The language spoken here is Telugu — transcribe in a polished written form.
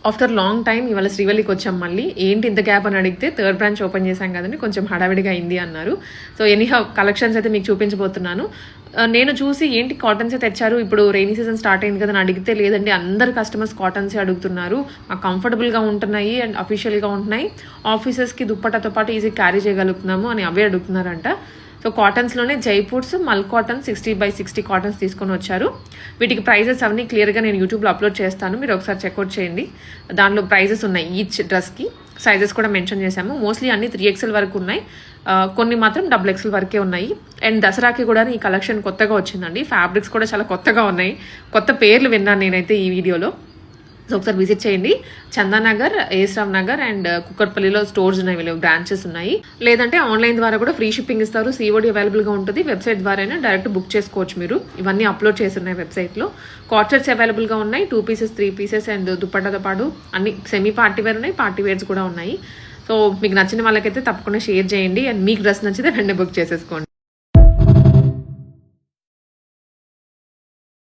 ఆఫ్టర్ లాంగ్ టైం ఇవాళ శ్రీవల్లికి వచ్చాం మళ్ళీ. ఏంటి ఇంత గ్యాప్ అని అడిగితే థర్డ్ బ్రాంచ్ ఓపెన్ చేశాం కదండి, కొంచెం హడావిడిగా అయింది అన్నారు. సో ఎనీహౌ కలెక్షన్స్ అయితే మీకు చూపించబోతున్నాను. నేను చూసి ఏంటి కాటన్సే తెచ్చారు, ఇప్పుడు రెయినీ సీజన్ స్టార్ట్ అయింది కదా అని అడిగితే లేదండి, అందరు కస్టమర్స్ కాటన్సే అడుగుతున్నారు, మాకు కంఫర్టబుల్గా ఉంటున్నాయి అండ్ అఫీషియల్గా ఉంటున్నాయి, ఆఫీసెస్కి దుప్పటాతో పాటు ఈజీ క్యారీ చేయగలుగుతున్నాము అని అవే అడుగుతున్నారంట. సో కాటన్స్లోనే జైపూర్స్ మల్ కాటన్ 60x60 కాటన్స్ తీసుకొని వచ్చారు. వీటికి ప్రైజెస్ అవన్నీ క్లియర్గా నేను యూట్యూబ్లో అప్లోడ్ చేస్తాను, మీరు ఒకసారి చెక్అవుట్ చేయండి. దాంట్లో ప్రైజెస్ ఉన్నాయి, ఈచ్ డ్రెస్కి సైజెస్ కూడా మెన్షన్ చేశాము. మోస్ట్లీ అన్ని 3XL వరకు ఉన్నాయి, కొన్ని మాత్రం XXL వరకే ఉన్నాయి. అండ్ దసరాకి కూడా ఈ కలెక్షన్ కొత్తగా వచ్చిందండి. ఫ్యాబ్రిక్స్ కూడా చాలా కొత్తగా ఉన్నాయి, కొత్త పేర్లు విన్నాను నేనైతే ఈ వీడియోలో. సో ఒకసారి విజిట్ చేయండి. చందానగర్, ఏస్రావ్ నగర్ అండ్ కుక్కట్పల్లిలో స్టోర్స్ ఉన్నాయి, వీళ్ళు బ్రాంచెస్ ఉన్నాయి. లేదంటే ఆన్లైన్ ద్వారా కూడా ఫ్రీ షిప్పింగ్ ఇస్తారు, COD అవైలబుల్గా ఉంటుంది. వెబ్సైట్ ద్వారా డైరెక్ట్ బుక్ చేసుకోవచ్చు మీరు. ఇవన్నీ అప్లోడ్ చేసి ఉన్నాయి వెబ్సైట్లో. కార్డ్ సెట్స్ అవైలబుల్గా ఉన్నాయి, 2 pieces 3 pieces అండ్ దుప్పటాతో పాటు అన్ని సెమీ పార్టీ వేర్ ఉన్నాయి, పార్టీ వేర్స్ కూడా ఉన్నాయి. సో మీకు నచ్చిన వాళ్ళకైతే తప్పకుండా షేర్ చేయండి అండ్ మీకు డ్రెస్ నచ్చితే వెంటనే బుక్ చేసేసుకోండి.